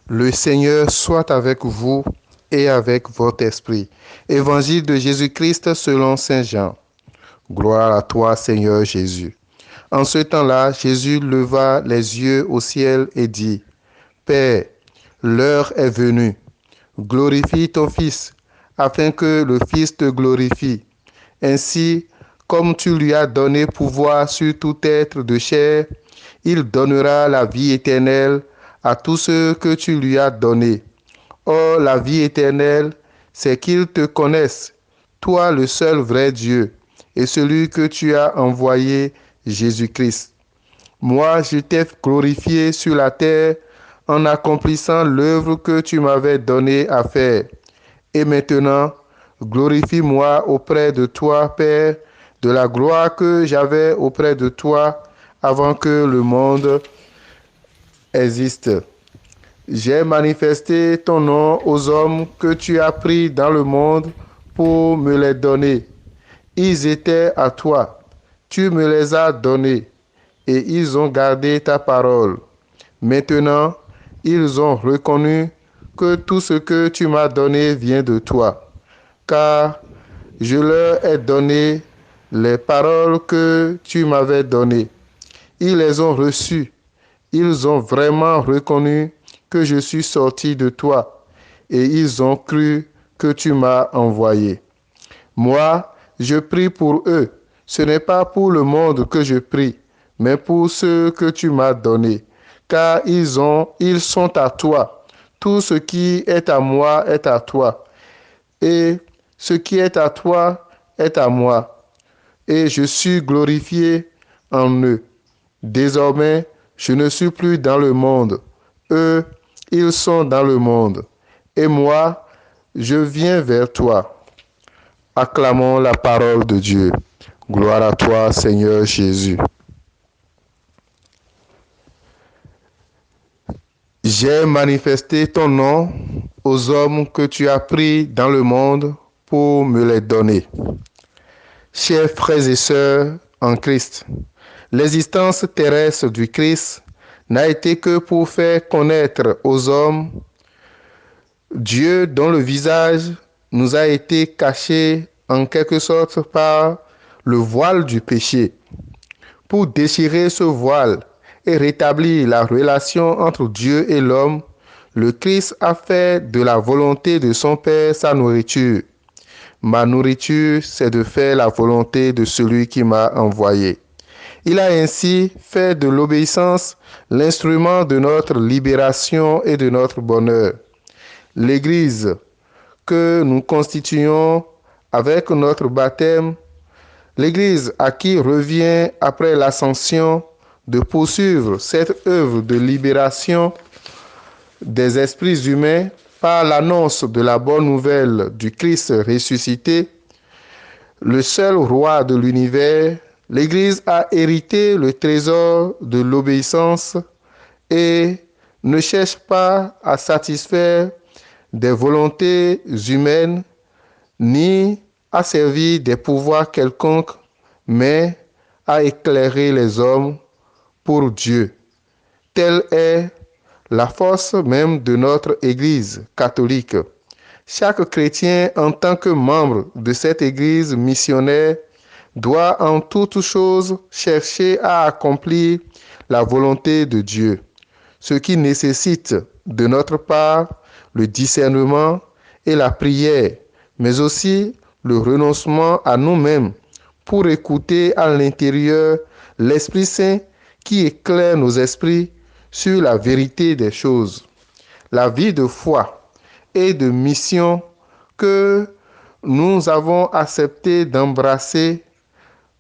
Le Seigneur soit avec vous et avec votre esprit. Évangile de Jésus-Christ selon Saint Jean. Gloire à toi, Seigneur Jésus. En ce temps-là, Jésus leva les yeux au ciel et dit, Père, l'heure est venue. Glorifie ton Fils, afin que le Fils te glorifie. Ainsi, comme tu lui as donné pouvoir sur tout être de chair, il donnera la vie éternelle à tous ceux que tu lui as donnés. Or, la vie éternelle, c'est qu'ils te connaissent, toi le seul vrai Dieu, et celui que tu as envoyé, Jésus-Christ. Moi, je t'ai glorifié sur la terre en accomplissant l'œuvre que tu m'avais donnée à faire. Et maintenant, glorifie-moi auprès de toi, Père, de la gloire que j'avais auprès de toi avant que le monde existe. J'ai manifesté ton nom aux hommes que tu as pris dans le monde pour me les donner. Ils étaient à toi. Tu me les as donnés et ils ont gardé ta parole. Maintenant, ils ont reconnu que tout ce que tu m'as donné vient de toi, car je leur ai donné les paroles que tu m'avais données. Ils les ont reçues. Ils ont vraiment reconnu que je suis sorti de toi et ils ont cru que tu m'as envoyé. Moi, je prie pour eux. Ce n'est pas pour le monde que je prie, mais pour ceux que tu m'as donnés, car ils sont à toi. Tout ce qui est à moi est à toi, et ce qui est à toi est à moi, et je suis glorifié en eux. Désormais, je ne suis plus dans le monde. Eux, ils sont dans le monde. Et moi, je viens vers toi. Acclamons la parole de Dieu. Gloire à toi, Seigneur Jésus. J'ai manifesté ton nom aux hommes que tu as pris dans le monde pour me les donner. Chers frères et sœurs en Christ, l'existence terrestre du Christ n'a été que pour faire connaître aux hommes Dieu dont le visage nous a été caché en quelque sorte par le voile du péché. Pour déchirer ce voile et rétablir la relation entre Dieu et l'homme, le Christ a fait de la volonté de son Père sa nourriture. Ma nourriture, c'est de faire la volonté de celui qui m'a envoyé. Il a ainsi fait de l'obéissance l'instrument de notre libération et de notre bonheur. L'Église que nous constituons avec notre baptême, l'Église à qui revient après l'ascension de poursuivre cette œuvre de libération des esprits humains par l'annonce de la bonne nouvelle du Christ ressuscité, le seul roi de l'univers, l'Église a hérité le trésor de l'obéissance et ne cherche pas à satisfaire des volontés humaines ni à servir des pouvoirs quelconques, mais à éclairer les hommes pour Dieu. Telle est la force même de notre Église catholique. Chaque chrétien, en tant que membre de cette Église missionnaire, doit en toutes choses chercher à accomplir la volonté de Dieu, ce qui nécessite de notre part le discernement et la prière, mais aussi le renoncement à nous-mêmes pour écouter à l'intérieur l'Esprit Saint qui éclaire nos esprits sur la vérité des choses. La vie de foi et de mission que nous avons accepté d'embrasser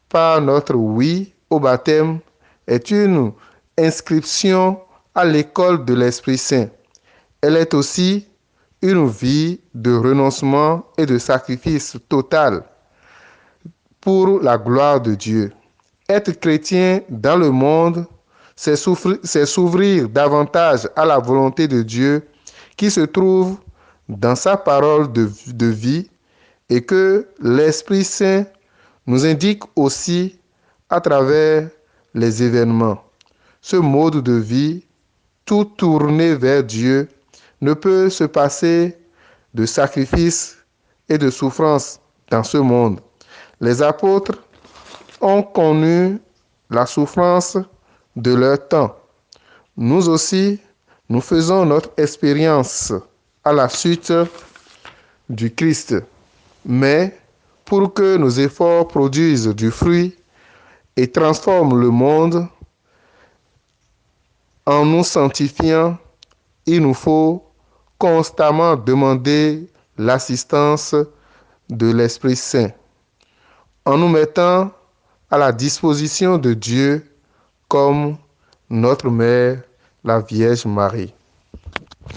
par notre oui au baptême est une inscription à l'école de l'Esprit Saint. Elle est aussi une vie de renoncement et de sacrifice total pour la gloire de Dieu. Être chrétien dans le monde, c'est s'ouvrir davantage à la volonté de Dieu qui se trouve dans sa parole de vie et que l'Esprit Saint nous indique aussi à travers les événements. Ce mode de vie, tout tourné vers Dieu, ne peut se passer de sacrifices et de souffrances dans ce monde. Les apôtres ont connu la souffrance de leur temps. Nous aussi, nous faisons notre expérience à la suite du Christ. Mais pour que nos efforts produisent du fruit et transforment le monde en nous sanctifiant, il nous faut constamment demander l'assistance de l'Esprit Saint en nous mettant à la disposition de Dieu comme notre Mère, la Vierge Marie.